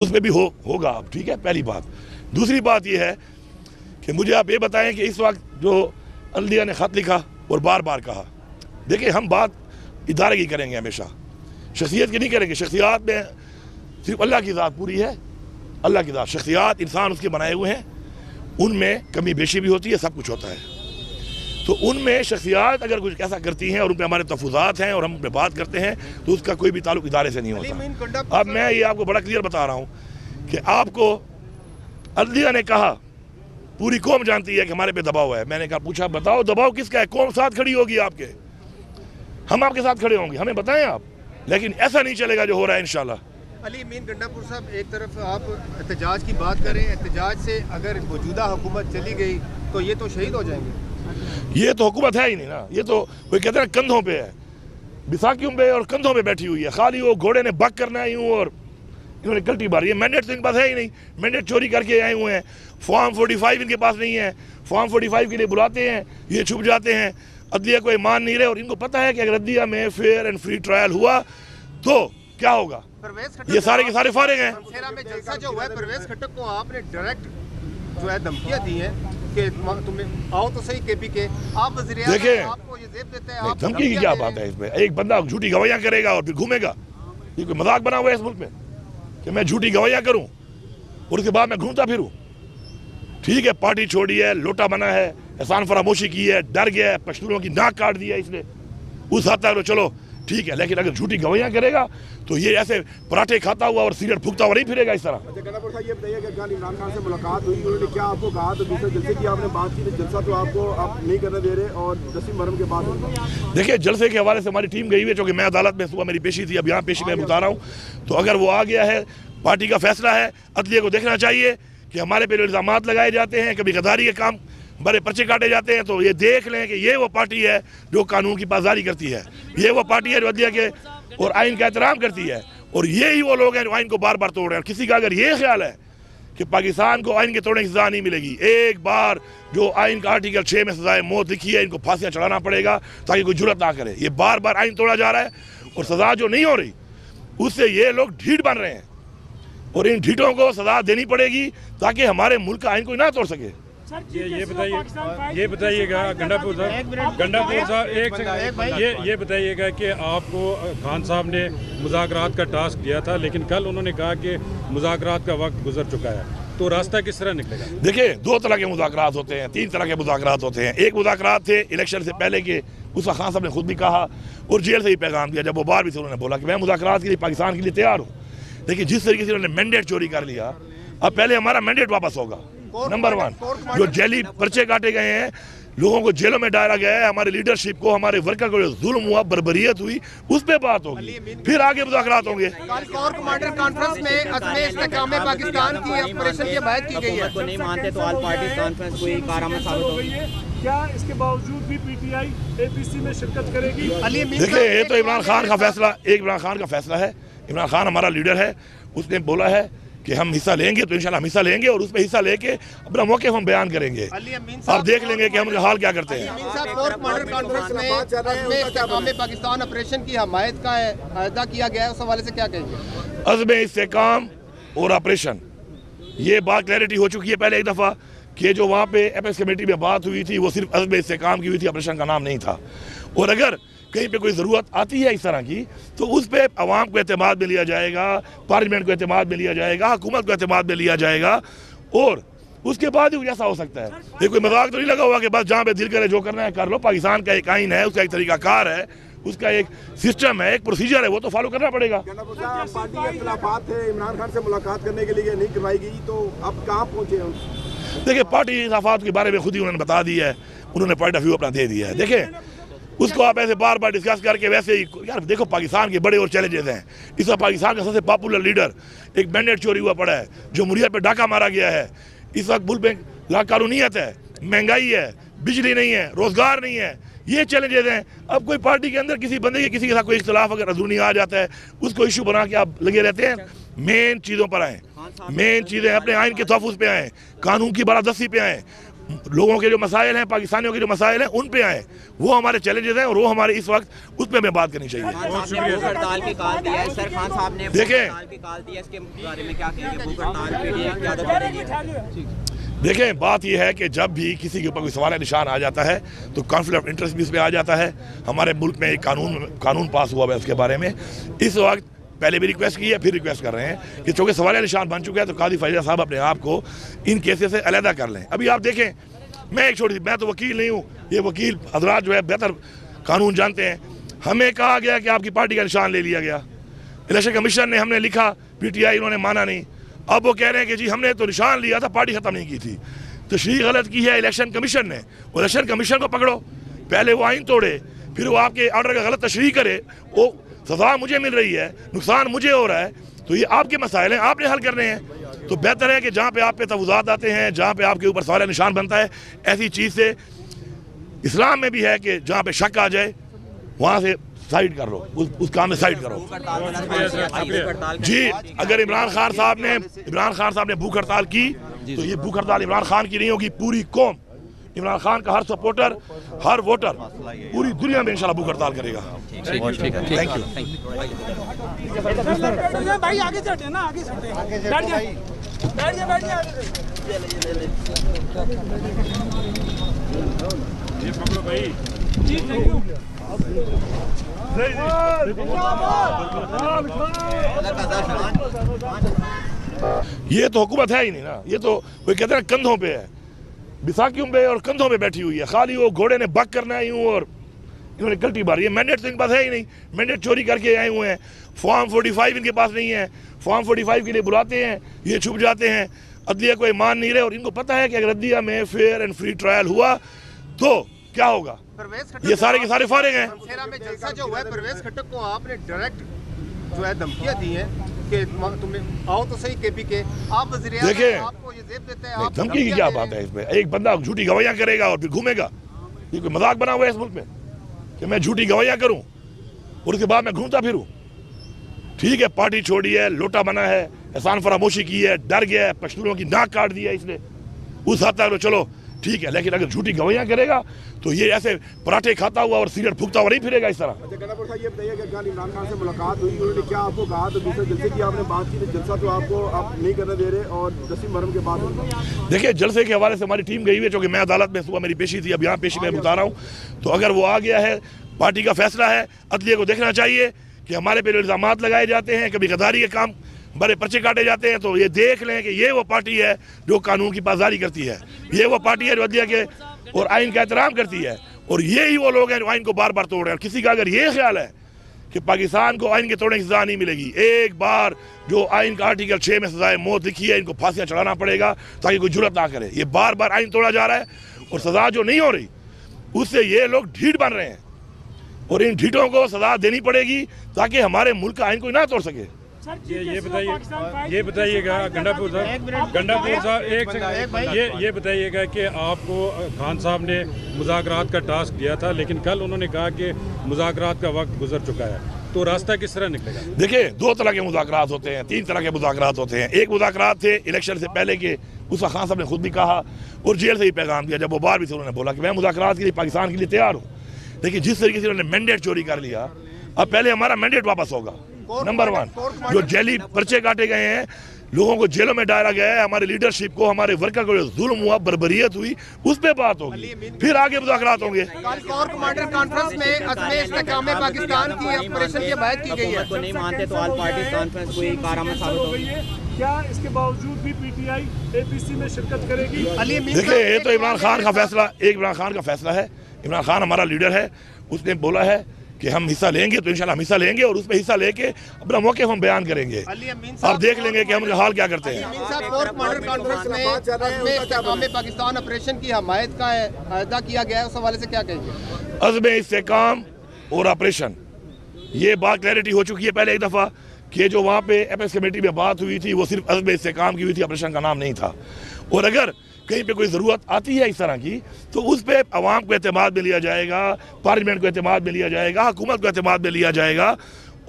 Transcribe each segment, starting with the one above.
उसमें भी होगा अब, ठीक है, पहली बात। दूसरी बात यह है कि मुझे आप ये बताएं कि इस वक्त जो अल्दिया ने ख़त लिखा और बार बार कहा, देखिए हम बात इदारे की करेंगे, हमेशा शख्सियत की नहीं करेंगे। शख्सियात में सिर्फ अल्लाह की ज़ात पूरी है, अल्लाह की ज़ात। शख्सियात इंसान उसके बनाए हुए हैं, उनमें कमी बेशी भी होती है, सब कुछ होता है। तो उनमें शख्सियात अगर कुछ ऐसा करती हैं और उन पर हमारे तफुज़ात हैं और हम उन पर बात करते हैं तो उसका कोई भी ताल्लुक इदारे से नहीं होता। अब मैं ये आपको बड़ा क्लियर बता रहा हूँ कि आपको अल्दिया ने कहा पूरी कौम जानती है कि हमारे पे दबाव है। मैंने कहा, पूछा बताओ दबाव किसका है, कौम साथ खड़ी होगी आपके, हम आपके साथ खड़े होंगे, हमें बताएं आप। लेकिन ऐसा नहीं चलेगा जो हो रहा है इंशाल्लाह। अली अमीन गंडापुर साहब, एक तरफ आप एहतजाज की बात करें, एहतजाज से अगर मौजूदा हुकूमत चली गई तो ये तो शहीद हो जाएंगे। ये तो हुकूमत है ही नहीं ना, ये तो कोई कहते हैं कंधों पे है, बिसाकियों पे और कंधों पे बैठी हुई है। खाली वो घोड़े ने बक करना है यूँ और इन्होंने कल्टी मारी है। मैंडेट तो इनके पास है ही नहीं, मैंडेट चोरी करके आए हुए हैं। फॉर्म 45 इनके पास नहीं है, फॉर्म 45 के लिए बुलाते हैं, ये छुप जाते हैं। अदलिया को मान नहीं रहे और इनको पता है कि अगर अदलिया में फेयर एंड फ्री ट्रायल हुआ तो क्या होगा। ये सारे के सारे फारिग हैं। में जलसा जो हुआ है, परवेज खट्टक को आपने डायरेक्ट जो है धमकियां दी हैं कि तुम्हें आओ तो सही केपी के, आप वज़ीर आज़म देखिए आपको ये जेब देते हैं। धमकी की क्या बात है इसमें। एक बंदा झूठी गवाहियां करेगा और फिर घूमेगा, ये कोई मजाक बना हुआ है इस मुल्क में कि मैं झूठी गवाहियां करूं और उसके बाद मैं घूमता फिरूं। ठीक है, पार्टी छोड़ी है, लोटा बना है, एहसान फरामोशी की है, डर गया है, पश्तूनों की नाक काट दिया इसने, उस हद तक तो चलो ठीक है। लेकिन अगर झूठी गवाहियां करेगा तो ये ऐसे पराठे खाता हुआ और सिगरेट फूकता हुआ नहीं फिरेगा इस तरह। ये बताइए कि कल इमरान खान से मुलाकात हुई, उन्होंने क्या आपको कहा? तो दूसरे जलसे की आपने बात की, जलसा तो आपको आप नहीं करने दे रहे और 10 मुहर्रम के बाद। देखिए जलसे के हवाले से हमारी टीम गई हुई है, चूँकि मैं अदालत में सुबह मेरी पेशी थी, अब यहाँ पेशी में बता रहा हूँ। तो अगर वो आ गया है, पार्टी का फैसला है, अदलिया को देखना चाहिए कि हमारे पे जो इल्ज़ाम लगाए जाते हैं, कभी गद्दारी के काम, बड़े पर्चे काटे जाते हैं, तो ये देख लें कि ये वो पार्टी है जो कानून की पासदारी करती है, ये वो पार्टी है जो अदलिया के और आइन का एहतराम करती है, और ये ही वो लोग हैं जो आइन को बार बार तोड़ रहे हैं। किसी का अगर ये ख्याल है कि पाकिस्तान को आइन के तोड़ने की सजा नहीं मिलेगी, एक बार जो आइन का आर्टिकल 6 में सजाए मौत लिखी है, इनको फांसियाँ चढ़ाना पड़ेगा ताकि कोई जुर्रत ना करे। ये बार बार आइन तोड़ा जा रहा है और सजा जो नहीं हो रही उससे ये लोग ढीठ बन रहे हैं और इन ढीठों को सजा देनी पड़ेगी ताकि हमारे मुल्क का आइन कोई ना तोड़ सके। ये बताइएगा गंडापुर साहब एक सेकंड, ये बताइएगा कि आपको खान साहब ने मुज़ाकरात का टास्क दिया था, लेकिन कल उन्होंने कहा कि मुज़ाकरात का वक्त गुजर चुका है, तो रास्ता किस तरह निकलेगा? देखिए 2 तरह के मुज़ाकरात होते हैं, 3 तरह के मुज़ाकरात होते हैं। एक मुज़ाकरात थे इलेक्शन से पहले के, उसका खान साहब ने खुद भी कहा और जेल से ही पैगाम दिया, जब वो बार भी से उन्होंने बोला कि मैं मुज़ाकरात के लिए पाकिस्तान के लिए तैयार हूँ। लेकिन जिस तरीके से उन्होंने मैंडेट चोरी कर लिया, अब पहले हमारा मैंडेट वापस होगा। नंबर 1, जो जेली पर्चे काटे गए हैं, लोगों को जेलों में डाला गया है, हमारे लीडरशिप को, हमारे वर्कर को जो जुल्म हुआ, बर्बरियत हुई, उस पे बात होगी, फिर आगे मुज़ाकरात होंगे। कोर कमांडर कॉन्फ्रेंस में अज़्म इस्तेकाम पाकिस्तान की ऑपरेशन की हिमायत की गई है। को नहीं मानते तो ऑल पार्टी कॉन्फ्रेंस कोई कारनामा साबित होगी। क्या इसके बावजूद भी पीटीआई एपीसी में शिरकत करेगी? देखिए ये तो इमरान खान का फैसला, इमरान खान का फैसला है। इमरान खान हमारा लीडर है, उसने बोला है कि हम हिस्सा लेंगे, तो इंशाल्लाह हम हिस्सा लेंगे और उसमें हिस्सा लेके अपना मौके हम बयान करेंगे। आप देख लेंगे कि हम उनका हाल क्या करते हैं। पाकिस्तान ऑपरेशन की हमायत का अदा किया गया है, उस हवाले से क्या कहेंगे? अज़्म इस्तेकाम और ऑपरेशन, ये बात क्लैरिटी हो चुकी है पहले एक दफ़ा कि जो वहाँ पे एपेक्स कमेटी में बात हुई थी वो सिर्फ अज़्म इस्तेकाम की हुई थी, ऑपरेशन का नाम नहीं था। और अगर कहीं पे कोई ज़रूरत आती है इस तरह की तो उस पर अवाम को एतमाद में लिया जाएगा, पार्लियामेंट को एतमाद में लिया जाएगा, हुकूमत को एतमाद में लिया जाएगा और उसके बाद ही ऐसा हो सकता है। ये कोई मजाक तो नहीं लगा हुआ कि बस जहाँ पे दिल करे जो करना है कर लो। पाकिस्तान का एक आइन है, उसका एक तरीकाकार है, उसका एक सिस्टम है, एक प्रोसीजर है, वो तो फॉलो करना पड़ेगा। पार्टी के खिलाफात थे, इमरान खान से मुलाकात करने के लिए नहीं करवाई गई, तो अब कहाँ पहुँचे हैं? देखिए पार्टी खिलाफात के बारे में खुद ही उन्होंने बता दी है, उन्होंने पॉइंट ऑफ व्यू अपना दे दिया है। देखिए उसको आप ऐसे बार बार डिस्कस करके वैसे ही, यार देखो पाकिस्तान के बड़े और चैलेंजेस हैं। इस वक्त पाकिस्तान का सबसे पॉपुलर लीडर, एक मैंडेट चोरी हुआ पड़ा है, जमहूरियत पे डाका मारा गया है, इस वक्त मुल्क में लाकानूनियत है, महंगाई है, बिजली नहीं है, रोजगार नहीं है, ये चैलेंजेस हैं। अब कोई पार्टी के अंदर किसी बंदे के किसी के साथ कोई इख्तिलाफ अगर अंदरूनी आ जाता है, उसको इशू बना के आप लगे रहते हैं। मेन चीज़ों पर आएँ, मेन चीज़ें अपने आइन के तहफ़्फ़ुज़ पे आएँ, कानून की बालादस्ती पे आएँ, लोगों के जो मसाइल हैं, पाकिस्तानियों के जो मसाइल हैं, उन पे आए। वो हमारे चैलेंजेस हैं और वो हमारे इस वक्त उस पर हमें बात करनी चाहिए। भूख हड़ताल की कॉल दिया है सर, खान साहब ने देखें, हड़ताल की कॉल दी है, इसके बारे में क्या कहेंगे? भूख हड़ताल पे ये क्या करेगी? देखें, बात यह है कि जब भी किसी के ऊपर कोई सवाल निशान आ जाता है तो कॉन्फ्लिक्ट ऑफ इंटरेस्ट भी इस पर आ जाता है। हमारे मुल्क में एक कानून पास हुआ है उसके बारे में। इस वक्त पहले भी रिक्वेस्ट की है, फिर रिक्वेस्ट कर रहे हैं कि चूँकि सवाल निशान बन चुका है तो कादी फैज़ा साहब अपने आप को इन केसेस से अलहदा कर लें। अभी आप देखें, मैं तो वकील नहीं हूँ, ये वकील हजरात जो है बेहतर कानून जानते हैं। हमें कहा गया कि आपकी पार्टी का निशान ले लिया गया, इलेक्शन कमीशन ने, हमने लिखा, PTI इन्होंने माना नहीं। अब वो कह रहे हैं कि जी हमने तो निशान लिया था, पार्टी ख़त्म नहीं की थी। तशरीह गलत की है इलेक्शन कमीशन ने। वो इलेक्शन कमीशन को पकड़ो, पहले वो आइन तोड़े, फिर वो आपके ऑर्डर का गलत तशरीह करे। वो सजा मुझे मिल रही है, नुकसान मुझे हो रहा है, तो ये आपके मसाइल हैं, आपने हल करने हैं। तो बेहतर है कि जहाँ पे आप पे तफुज़ात आते हैं, जहाँ पे आपके ऊपर सवाल निशान बनता है, ऐसी चीज़ से इस्लाम में भी है कि जहाँ पे शक आ जाए वहाँ से साइड कर लो, उस काम में साइड करो। जी, अगर इमरान खान साहब ने भूख हड़ताल की तो ये भूख हड़ताल इमरान खान की नहीं होगी, पूरी कौम, इमरान खान का हर सपोर्टर, हर वोटर पूरी दुनिया में इंशाल्लाह भूख हड़ताल करेगा। Thank you. भाई आगे चढ़े ना, आगे चढ़े, बैठ जाइए। ये पकड़ो भाई जी, थैंक यू। ये तो हुकूमत है ही नहीं ना, ये तो कोई कहते हैं कंधों पे है, बिसाकियों पे और कंधों पे बैठी हुई है। खाली वो घोड़े ने बक करना ही हूँ और इन्होंने गलती मारी है। मैंडेट तो इनके पास है ही नहीं, मैंडेट चोरी करके आए हुए हैं। फॉर्म 45 इनके पास नहीं है, फॉर्म 45 के लिए बुलाते हैं, ये छुप जाते हैं, अदलिया को मान नहीं रहे। और इनको पता है कि अगर अदलिया में फेयर एंड फ्री ट्रायल हुआ तो क्या होगा, ये सारे के सारे फारिग हैं। में जलसा जो हुआ है, परवेज खट्टक को आपने डायरेक्ट जो है धमकियां दी हैं कि तुम्हें आओ तो सही KP के आप वज़ीर आज़म, देखिए, आपको ये जेब देते हैं। धमकी की क्या बात है इसमें? एक बंदा झूठी गवाहियां करेगा और फिर घूमेगा, ये कोई मजाक बना हुआ है इस मुल्क में कि मैं झूठी गवाहियां करूं और उसके बाद मैं घूमता फिरूं? ठीक है, पार्टी छोड़ी है, लोटा बना है, एहसान फरामोशी की है, डर गया है, पश्तूनों की नाक काट दी है इसने, उस हद तक चलो ठीक है। लेकिन अगर झूठी गवाहियां करेगा तो ये ऐसे पराठे खाता हुआ और सिगरेट फूकता हुआ नहीं फिरेगा इस तरह। अच्छा गंडापुर साहब, ये बताइए कि कल इमरान खान से मुलाकात हुई, उन्होंने क्या आपको कहा? तो दूसरे जलसे की आपने बात की, तो जलसा तो आपको आप नहीं करने दे रहे और जसीम मरहम के बाद देखिए, जलसे के हवाले से हमारी टीम गई हुई है, क्योंकि मैं अदालत में सुबह मेरी पेशी थी, अब यहाँ पेशी में बता रहा हूँ। तो अगर वो आ गया है, पार्टी का फैसला है, अदलिया को देखना चाहिए कि हमारे पे जो इल्ज़ाम लगाए जाते हैं, कभी गद्दारी के काम, बड़े पर्चे काटे जाते हैं, तो ये देख लें कि ये वो पार्टी है जो कानून की पासदारी करती है, ये वो पार्टी है जो अदलिया के और आइन का एहतराम करती है, और ये ही वो लोग हैं जो आइन को बार बार तोड़ रहे हैं। किसी का अगर ये ख्याल है कि पाकिस्तान को आइन के तोड़ने की सजा नहीं मिलेगी, एक बार जो आइन का आर्टिकल 6 में सजाए मौत लिखी है, इनको फांसियां चढ़ाना पड़ेगा ताकि कोई जुर्रत ना करे। ये बार बार आइन तोड़ा जा रहा है और सजा जो नहीं हो रही उससे ये लोग ढीठ बन रहे हैं, और इन ढीठों को सजा देनी पड़ेगी ताकि हमारे मुल्क का आइन कोई ना तोड़ सके। ये बताइएगा गंडापुर साहब एक सेकंड, ये बताइएगा कि आपको खान साहब ने मुज़ाकरात का टास्क दिया था, लेकिन कल उन्होंने कहा कि मुज़ाकरात का वक्त गुजर चुका है, तो रास्ता किस तरह निकलेगा? देखिए, 2 तरह के मुज़ाकरात होते हैं, 3 तरह के मुज़ाकरात होते हैं। एक मुज़ाकरात थे इलेक्शन से पहले के, उसका खान साहब ने खुद भी कहा और जेल से ही पैगाम दिया, जब वो बाहर भी से उन्होंने बोला कि मैं मुज़ाकरात के लिए पाकिस्तान के लिए तैयार हूँ। लेकिन जिस तरीके से उन्होंने मैंडेट चोरी कर लिया, अब पहले हमारा मैंडेट वापस होगा। नंबर 1, जो जेली पर्चे काटे गए हैं, लोगों को जेलों में डाला गया है, हमारे लीडरशिप को, हमारे वर्कर को जो जुल्म हुआ, बर्बरियत हुई, उस पे बात होगी, फिर आगे मुज़ाकरात होंगे। कोर कमांडर कॉन्फ्रेंस में अज़्म इस्तेहकाम पाकिस्तान की ऑपरेशन की हिमायत की गई है। तो नहीं मानते तो ऑल पार्टी कॉन्फ्रेंस कोई कारआमद साबित होगी? क्या इसके बावजूद भी PTI APC में शिरकत करेगी? देखिए, ये तो इमरान खान का फैसला, इमरान खान का फैसला है। इमरान खान हमारा लीडर है, उसने बोला है कि हम हिस्सा लेंगे, तो इंशाल्लाह हम हिस्सा लेंगे और उसमें हिस्सा लेके अपना मौके हम बयान करेंगे और देख लेंगे कि हम हाल क्या करते हैं। कोर कमांडर कॉन्फ्रेंस में अज़्म इस्तेहकाम पाकिस्तान ऑपरेशन की हिमायत का अदा किया गया है, उस हवाले से क्या कहेंगे? अज़्म इस्तेहकाम और ऑपरेशन, ये बात क्लैरिटी हो चुकी है पहले एक दफ़ा कि जो वहाँ पे एपेक्स कमेटी में बात हुई थी वो सिर्फ अज़्म इस्तेहकाम की हुई थी, ऑपरेशन का नाम नहीं था। और अगर कहीं पे कोई ज़रूरत आती है इस तरह की तो उस पर अवाम को एतमाद में लिया जाएगा, पार्लियामेंट को एतमाद में लिया जाएगा, हुकूमत को एतमाद में लिया जाएगा,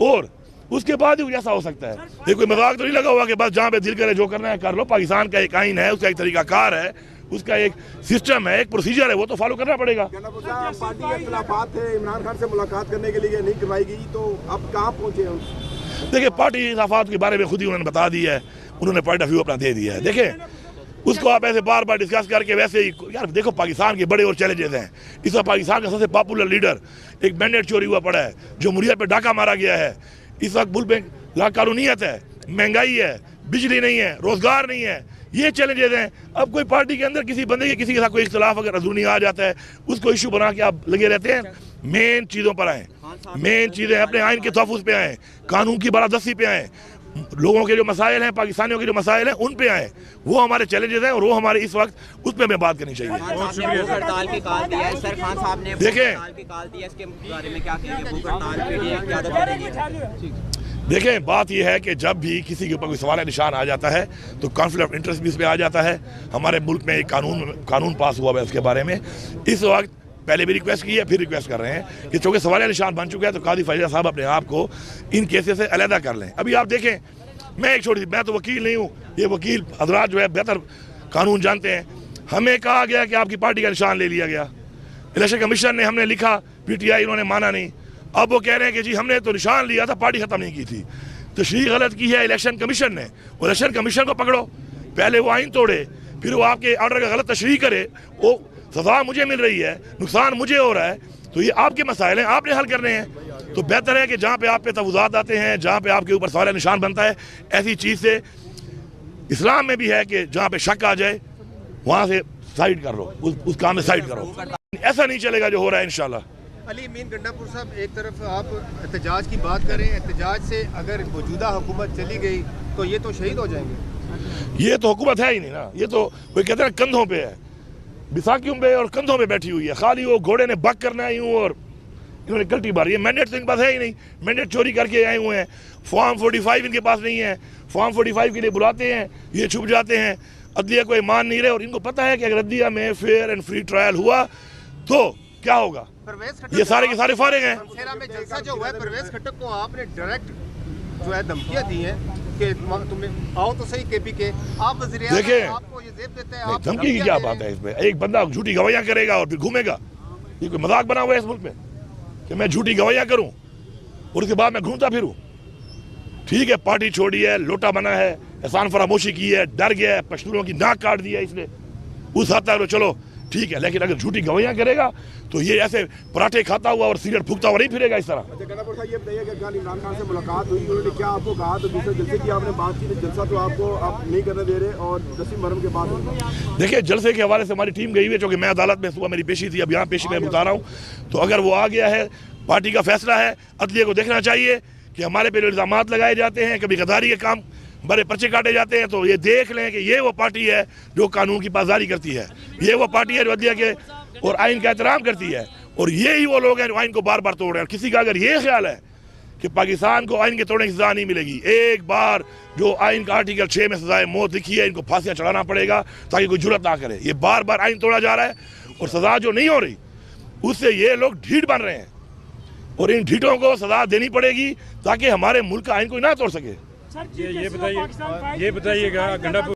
और उसके बाद ही कुछ ऐसा हो सकता है। ये कोई मजाक तो नहीं लगा हुआ कि बस जहाँ पे दिल करे जो करना है कर लो। पाकिस्तान का एक आइन है, उसका एक तरीकाकार है, उसका एक सिस्टम है, एक प्रोसीजर है, वो तो फॉलो करना पड़ेगा। गंडापुर साहब, पार्टी के खिलाफात थे, इमरान खान से मुलाकात करने के लिए नहीं करवाई गई, तो अब कहाँ पहुँचे हैं? देखिए, पार्टी खिलाफात के बारे में खुद ही उन्होंने बता दिया है, उन्होंने पॉइंट ऑफ व्यू अपना दे दिया है। देखिए, उसको आप ऐसे बार बार डिस्कस करके वैसे ही, यार देखो पाकिस्तान के बड़े और चैलेंजेस हैं। इस वक्त पाकिस्तान का सबसे पॉपुलर लीडर, एक मैंडेट चोरी हुआ पड़ा है, जो मुरिया पे डाका मारा गया है। इस वक्त मुल्क में लाकानूनियत है, महंगाई है, बिजली नहीं है, रोजगार नहीं है, ये चैलेंजेस हैं। अब कोई पार्टी के अंदर किसी बंदे के किसी के साथ कोई इख्तलाफ अगर अंदरूनी आ जाता है, उसको इशू बना के आप लगे रहते हैं। मेन चीज़ों पर आए, मेन चीज़ें अपने आइन के तहफ़्फ़ुज़ पे आए, कानून की बारादस्ती पे आए, लोगों के जो मसाइल हैं, पाकिस्तानियों के जो मसाइल हैं, उन पे आए। वो हमारे चैलेंजेस हैं और वो हमारे इस वक्त उस पर हमें बात करनी चाहिए। हड़ताल की कॉल दिया है सर, खान साहब ने देखें, हड़ताल की कॉल दिया, इसके बारे में क्या कहेंगे? भूख हड़ताल पीटीआई क्या करेगी? देखें, बात यह है कि जब भी किसी के ऊपर कोई सवाल निशान आ जाता है तो कॉन्फ्लिक्ट ऑफ इंटरेस्ट भी इस पर आ जाता है। हमारे मुल्क में एक कानून पास हुआ है उसके बारे में। इस वक्त पहले भी रिक्वेस्ट की है, फिर रिक्वेस्ट कर रहे हैं कि चूँकि सवाल निशान बन चुका है तो कादी फैज़ा साहब अपने आप को इन केसेस से अलहदा कर लें। अभी आप देखें, मैं तो वकील नहीं हूँ, ये वकील हजरात जो है बेहतर कानून जानते हैं। हमें कहा गया कि आपकी पार्टी का निशान ले लिया गया, इलेक्शन कमीशन ने, हमने लिखा, पीटीआई उन्होंने माना नहीं। अब वो कह रहे हैं कि जी हमने तो निशान लिया था, पार्टी खत्म नहीं की थी। तशरीह गलत की है इलेक्शन कमीशन ने, और इलेक्शन कमीशन को पकड़ो। पहले वो आइन तोड़े, फिर वो आपके ऑर्डर का गलत तशरीह करे, वो सजा मुझे मिल रही है, नुकसान मुझे हो रहा है, तो ये आपके मसाइल हैं, आपने हल करने हैं। तो बेहतर है कि जहाँ पे आप पे तफुज़ात आते हैं, जहाँ पे आपके ऊपर सवाल निशान बनता है, ऐसी चीज़ से इस्लाम में भी है कि जहाँ पे शक आ जाए वहाँ से साइड कर लो, उस काम में साइड करो। ऐसा नहीं चलेगा जो हो रहा है इंशाल्लाह। अली मीन गंडापुर साहब, एक तरफ आप एहतजाज की बात करें, एहतजाज से अगर मौजूदा हुकूमत चली गई तो ये तो शहीद हो जाएंगे। ये तो हुकूमत है ही नहीं ना, ये तो कोई कहते हैं कंधों पे है, बिसाकियों पे और कंधों पे बैठी हुई है। खाली वो घोड़े ने बक करना है यूँ और इन्होंने गलती मारी है। मैंडेट तो इनके पास है ही नहीं, मैंडेट चोरी करके आए हुए हैं। फॉर्म 45 इनके पास नहीं है, फॉर्म 45 के लिए बुलाते हैं, ये छुप जाते हैं, अदलिया को मान नहीं रहे। और इनको पता है कि अगर अदलिया में फेयर एंड फ्री ट्रायल हुआ तो क्या होगा, ये सारे के सारे फारिग हैं। में जलसा जो हुआ है, परवेज खट्टक को आपने डायरेक्ट जो है धमकियां दी हैं कि तुम्हें आओ तो सही केपी के, आप वज़ीर-ए-आज़म देखिए, आपको ये जेब देते हैं, धमकी की क्या बात है इसमें? एक बंदा झूठी गवाहियां करेगा और फिर घूमेगा, ये कोई मजाक बना हुआ है इस मुल्क में कि मैं झूठी गवाहियां करूं और उसके बाद मैं घूमता फिरूं? ठीक है, पार्टी छोड़ी है, लोटा बना है, एहसान फरामोशी की है, डर गया है, पश्तूनों की नाक काट दिया इसने, उस हद तक चलो ठीक है। लेकिन अगर झूठी गवाहियां करेगा तो ये ऐसे पराठे खाता हुआ और सिगरेट फूकता हुआ नहीं फिरेगा इस तरह। अच्छा गंडापुर साहब, ये बताइए कि कल इमरान खान से मुलाकात हुई, उन्होंने क्या आपको कहा? तो दूसरे जलसे की आपने बात की, जलसा तो आपको आप नहीं करने दे रहे, और 10 मुहर्रम के बाद देखिए, जलसे के हवाले से हमारी टीम गई हुई है, क्योंकि मैं अदालत में सुबह मेरी पेशी थी, अब यहाँ पेशी में बता रहा हूँ। तो अगर वो आ गया है, पार्टी का फैसला है, अदलिया को देखना चाहिए कि हमारे पे इल्ज़ाम लगाए जाते हैं, कभी गद्दारी के काम, बड़े पर्चे काटे जाते हैं, तो ये देख लें कि ये वो पार्टी है जो कानून की पासदारी करती है, ये वो पार्टी है जो अदलिया के और आइन का एहतराम करती है, और ये ही वो लोग हैं जो आइन को बार बार तोड़ रहे हैं। किसी का अगर ये ख्याल है कि पाकिस्तान को आइन के तोड़ने की सजा नहीं मिलेगी, एक बार जो आइन का आर्टिकल 6 में सजाए मौत लिखी है, इनको फांसियां चढ़ाना पड़ेगा ताकि कोई जुर्रत ना करे। ये बार बार आइन तोड़ा जा रहा है और सजा जो नहीं हो रही उससे ये लोग ढीठ बन रहे हैं, और इन ढीठों को सजा देनी पड़ेगी ताकि हमारे मुल्क का आइन कोई ना तोड़ सके। ये बताइएगा गंडापुर